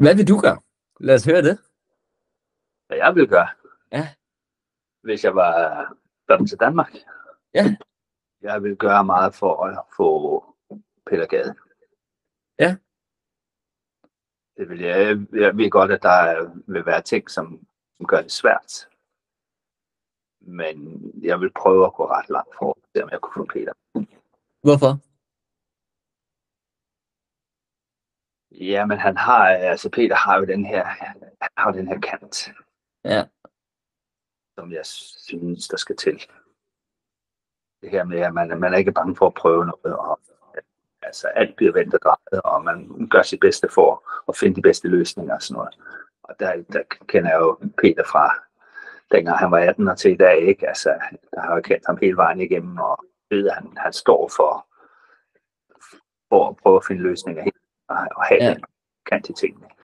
Hvad vil du gøre? Lad os høre det. Hvad jeg ville gøre, Ja, hvis jeg var kommet til Danmark. ja, Jeg ville gøre meget for at få Peter Gade. ja. Det vil jeg ved godt, at der vil være ting, som gør det svært. Men jeg vil prøve at gå ret langt for at se, om jeg kunne få Peter. Hvorfor? Ja, men Peter har jo den her kant, Ja, som jeg synes, der skal til. Det her med, at man er ikke bange for at prøve noget, og alt bliver vendt og drejet, og man gør sit bedste for at finde de bedste løsninger og sådan noget. Og der kender jeg jo Peter fra dengang han var 18 og til i dag, ikke? Altså, der har jeg kendt ham hele vejen igennem, og ved, at han står for at prøve at finde løsninger og have ja. den kant i tingene.